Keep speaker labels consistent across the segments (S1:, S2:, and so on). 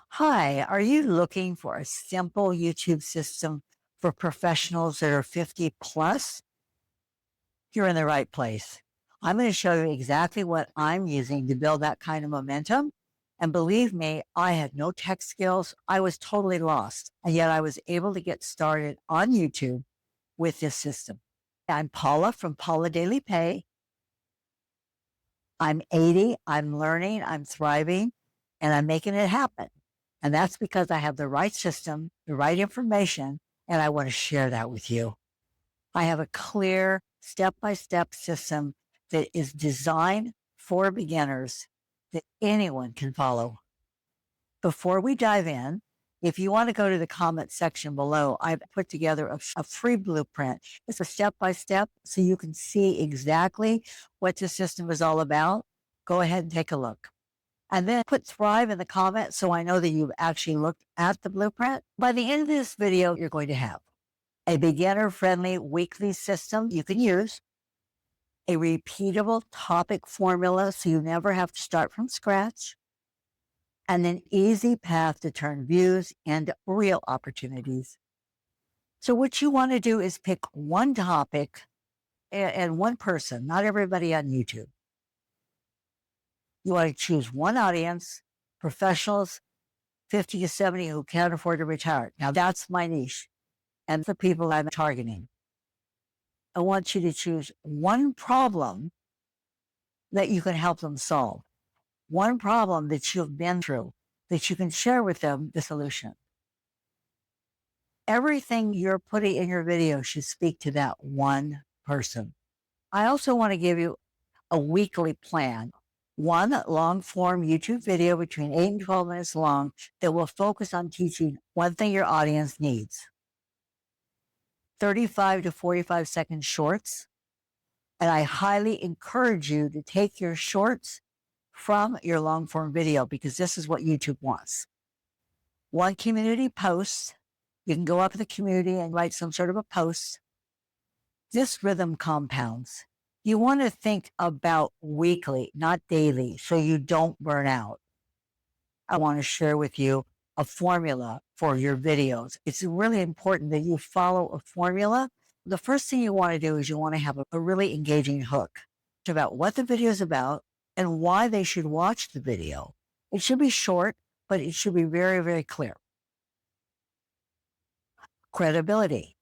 S1: Hi, are you looking for a simple YouTube system for professionals that are 50 plus? You're in the right place. I'm going to show you exactly what I'm using to build that kind of momentum. And believe me, I had no tech skills. I was totally lost. And yet I was able to get started on YouTube with this system. I'm Paula from Paula Daily Pay. I'm 80. I'm learning. I'm thriving and I'm making it happen. And that's because I have the right system, the right information, and I want to share that with you. I have a clear step by step system that is designed for beginners that anyone can follow. Before we dive in, if you want to go to the comment section below, I've put together a free blueprint. It's a step by step so you can see exactly what the system is all about. Go ahead and take a look. And then put Thrive in the comments so I know that you've actually looked at the blueprint. By the end of this video, you're going to have a beginner-friendly weekly system you can use, a repeatable topic formula so you never have to start from scratch, and an easy path to turn views into real opportunities. So what you want to do is pick one topic and one person, not everybody on YouTube. You want to choose one audience, professionals 50 to 70 who can't afford to retire. Now that's my niche and the people I'm targeting. I want you to choose one problem that you can help them solve, one problem that you've been through that you can share with them the solution. Everything you're putting in your video should speak to that one person. I also want to give you a weekly plan, one long form YouTube video between 8 and 12 minutes long that will focus on teaching one thing your audience needs. 35 to 45-second shorts. And I highly encourage you to take your shorts from your long form video because this is what YouTube wants. One community post. You can go up to the community and write some sort of a post. This rhythm compounds. You want to think about weekly, not daily, so you don't burn out. I want to share with you a formula for your videos. It's really important that you follow a formula. The first thing you want to do is you want to have a really engaging hook. It's about what the video is about and why they should watch the video. It should be short, but it should be very, very clear. Credibility,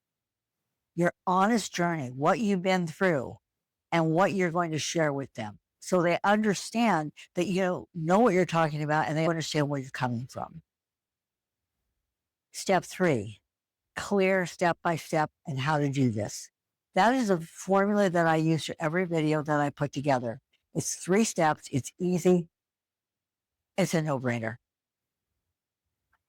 S1: your honest journey, what you've been through, and what you're going to share with them. So they understand that you know what you're talking about and they understand where you're coming from. Step 3, clear step by step and how to do this. That is a formula that I use for every video that I put together. It's 3 steps. It's easy. It's a no-brainer.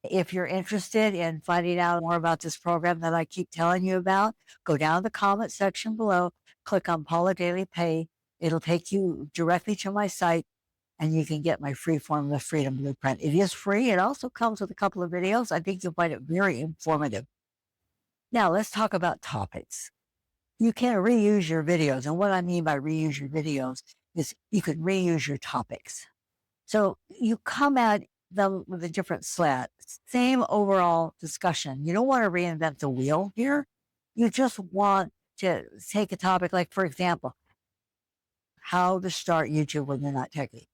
S1: If you're interested in finding out more about this program that I keep telling you about, go down to the comment section below, click on Paula Daily Pay. It'll take you directly to my site and you can get my free Formula Freedom Blueprint. It is free. It also comes with a couple of videos. I think you'll find it very informative. Now let's talk about topics. You can reuse your videos. And what I mean by reuse your videos is you can reuse your topics. So you come at them with a different slant, same overall discussion. You don't want to reinvent the wheel here. You just want to take a topic like, for example, how to start YouTube when you're not techie.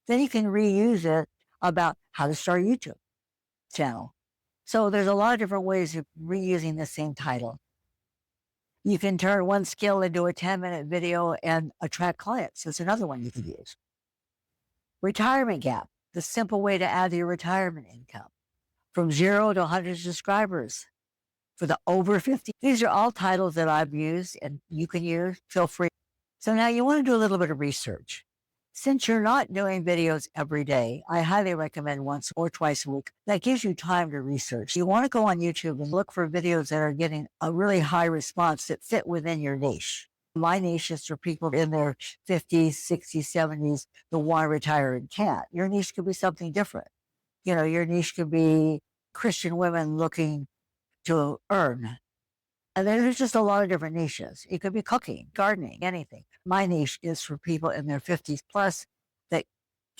S1: Then you can reuse it about how to start a YouTube channel. So there's a lot of different ways of reusing the same title. You can turn one skill into a 10-minute video and attract clients. That's another one you could use. Retirement gap, the simple way to add your retirement income from 0 to 100 subscribers for the over 50. These are all titles that I've used and you can use. Feel free. So now you want to do a little bit of research. Since you're not doing videos every day, I highly recommend once or twice a week. That gives you time to research. You want to go on YouTube and look for videos that are getting a really high response that fit within your niche. My niche is for people in their 50s, 60s, 70s that want to retire and can't. Your niche could be something different. You know, your niche could be Christian women looking to earn. And there's just a lot of different niches. It could be cooking, gardening, anything. My niche is for people in their 50s plus that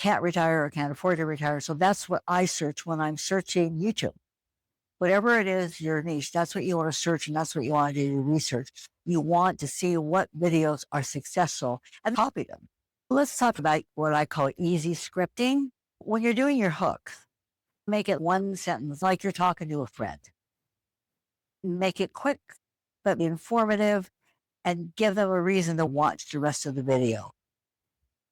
S1: can't retire or can't afford to retire. So that's what I search when I'm searching YouTube. Whatever it is, your niche, that's what you want to search and that's what you want to do research. You want to see what videos are successful and copy them. Let's talk about what I call easy scripting. When you're doing your hook, make it one sentence like you're talking to a friend. Make it quick, but informative, and give them a reason to watch the rest of the video.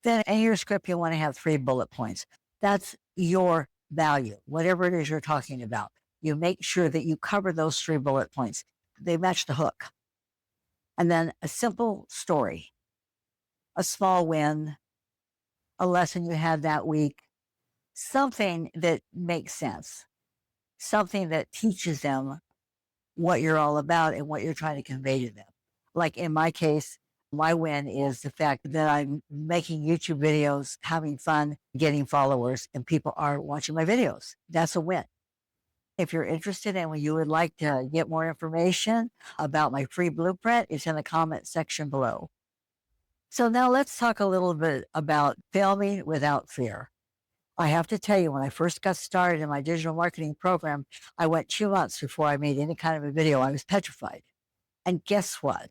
S1: Then in your script, you want to have 3 bullet points. That's your value, whatever it is you're talking about. You make sure that you cover those 3 bullet points. They match the hook. And then a simple story, a small win, a lesson you had that week, something that makes sense, something that teaches them what you're all about and what you're trying to convey to them. Like in my case, my win is the fact that I'm making YouTube videos, having fun, getting followers, and people are watching my videos. That's a win. If you're interested and you would like to get more information about my free blueprint, it's in the comment section below. So now let's talk a little bit about filming without fear. I have to tell you, when I first got started in my digital marketing program, I went 2 months before I made any kind of a video. I was petrified. And guess what?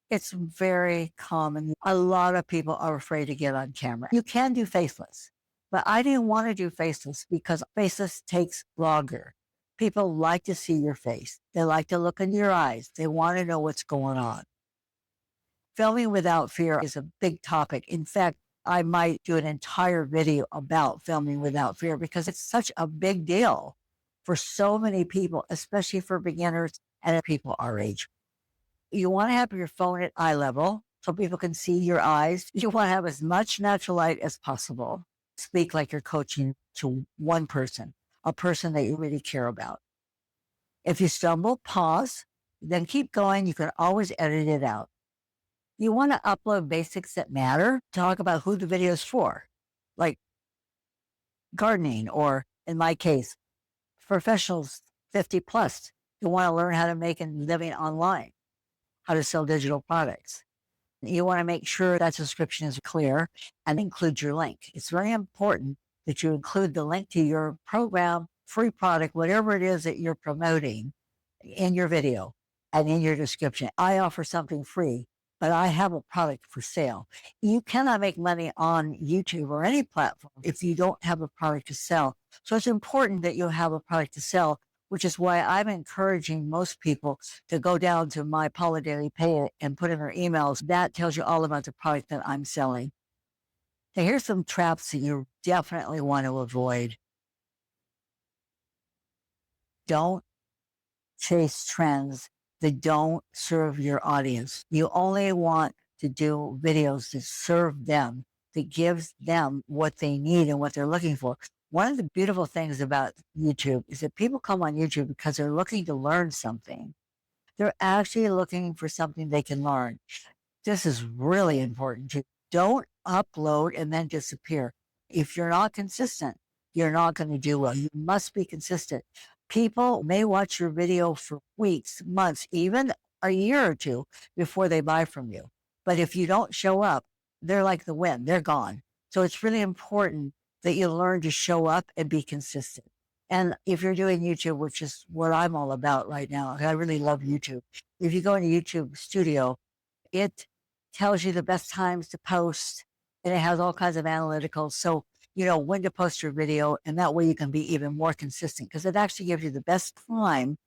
S1: It's very common. A lot of people are afraid to get on camera. You can do faceless, but I didn't want to do faceless because faceless takes longer. People like to see your face. They like to look into your eyes. They want to know what's going on. Filming without fear is a big topic. In fact, I might do an entire video about filming without fear because it's such a big deal for so many people, especially for beginners and people our age. You want to have your phone at eye level so people can see your eyes. You want to have as much natural light as possible. Speak like you're coaching to one person, a person that you really care about. If you stumble, pause, then keep going. You can always edit it out. You want to upload basics that matter. Talk about who the video is for, like gardening, or in my case, professionals 50 plus who want to learn how to make a living online, how to sell digital products. You want to make sure that description is clear and include your link. It's very important that you include the link to your program, free product, whatever it is that you're promoting in your video and in your description. I offer something free, but I have a product for sale. You cannot make money on YouTube or any platform if you don't have a product to sell. So it's important that you have a product to sell, which is why I'm encouraging most people to go down to my Paula Daily Pay and put in their emails. That tells you all about the product that I'm selling. Now, here's some traps that you definitely want to avoid. Don't chase trends that don't serve your audience. You only want to do videos that serve them, that gives them what they need and what they're looking for. One of the beautiful things about YouTube is that people come on YouTube because they're looking to learn something. They're actually looking for something they can learn. This is really important. Don't upload and then disappear. If you're not consistent, you're not going to do well. You must be consistent. People may watch your video for weeks, months, even a year or two before they buy from you. But if you don't show up, they're like the wind, they're gone. So it's really important that you learn to show up and be consistent. And if you're doing YouTube, which is what I'm all about right now, I really love YouTube. If you go into YouTube Studio, it tells you the best times to post, and it has all kinds of analyticals. So you know when to post your video, and that way you can be even more consistent because it actually gives you the best time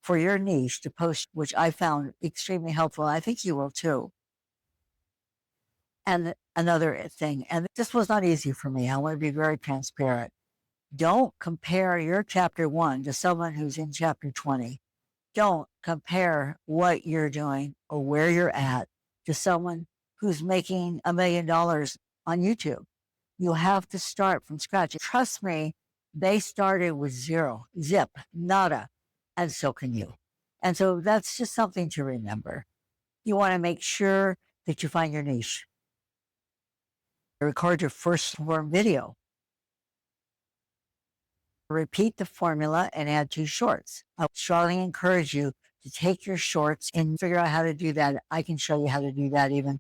S1: for your niche to post, which I found extremely helpful. I think you will too. And another thing, and this was not easy for me, I want to be very transparent. Don't compare your chapter 1 to someone who's in chapter 20. Don't compare what you're doing or where you're at to someone who's making $1 million on YouTube. You have to start from scratch. Trust me, they started with zero, zip, nada, and so can you. And so that's just something to remember. You want to make sure that you find your niche. Record your first form video. Repeat the formula and add 2 shorts. I strongly encourage you to take your shorts and figure out how to do that. I can show you how to do that even.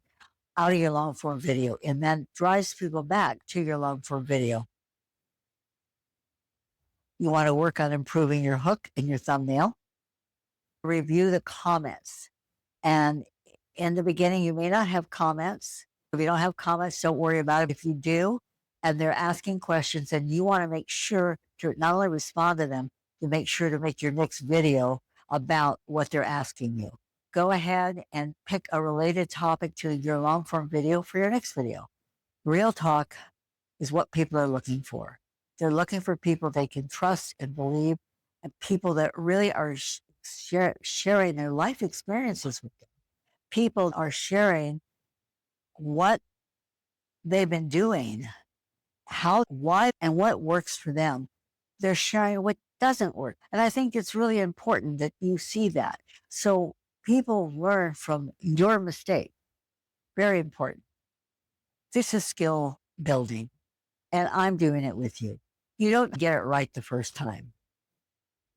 S1: out of your long form video, and then drives people back to your long form video. You want to work on improving your hook and your thumbnail. Review the comments. And in the beginning, you may not have comments. If you don't have comments, don't worry about it. If you do, and they're asking questions, and you want to make sure to not only respond to them, to make sure to make your next video about what they're asking you. Go ahead and pick a related topic to your long form video for your next video. Real talk is what people are looking for. They're looking for people they can trust and believe, and people that really are sharing their life experiences with them. People are sharing what they've been doing, how, why, and what works for them. They're sharing what doesn't work. And I think it's really important that you see that. So people learn from your mistake. Very important. This is skill building, and I'm doing it with you. You don't get it right the first time.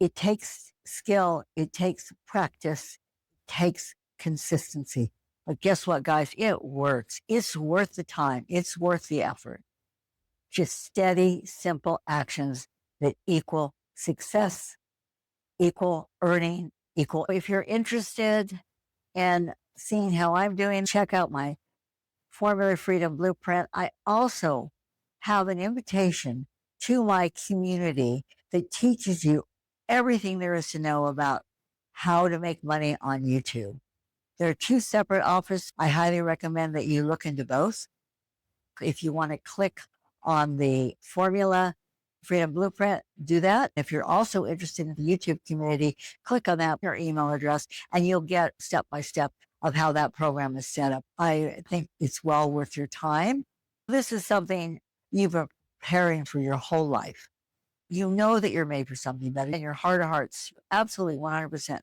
S1: It takes skill, it takes practice, it takes consistency. But guess what, guys? It works. It's worth the time. It's worth the effort. Just steady, simple actions that equal success, equal earning, equal. If you're interested in seeing how I'm doing, check out my Formula Freedom Blueprint. I also have an invitation to my community that teaches you everything there is to know about how to make money on YouTube. There are two separate offers. I highly recommend that you look into both. If you want to click on the Formula Freedom Blueprint, do that. If you're also interested in the YouTube community, click on that, your email address, and you'll get step by step of how that program is set up. I think it's well worth your time. This is something you've been preparing for your whole life. You know that you're made for something better in your heart of hearts, absolutely 100%.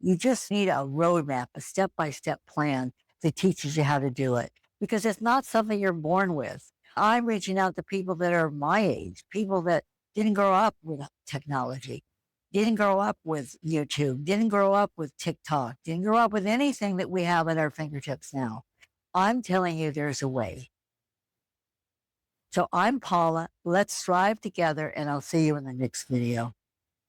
S1: You just need a roadmap, a step-by-step plan that teaches you how to do it, because it's not something you're born with. I'm reaching out to people that are my age, people that didn't grow up with technology, didn't grow up with YouTube, didn't grow up with TikTok, didn't grow up with anything that we have at our fingertips now. I'm telling you, there's a way. So I'm Paula. Let's strive together, and I'll see you in the next video.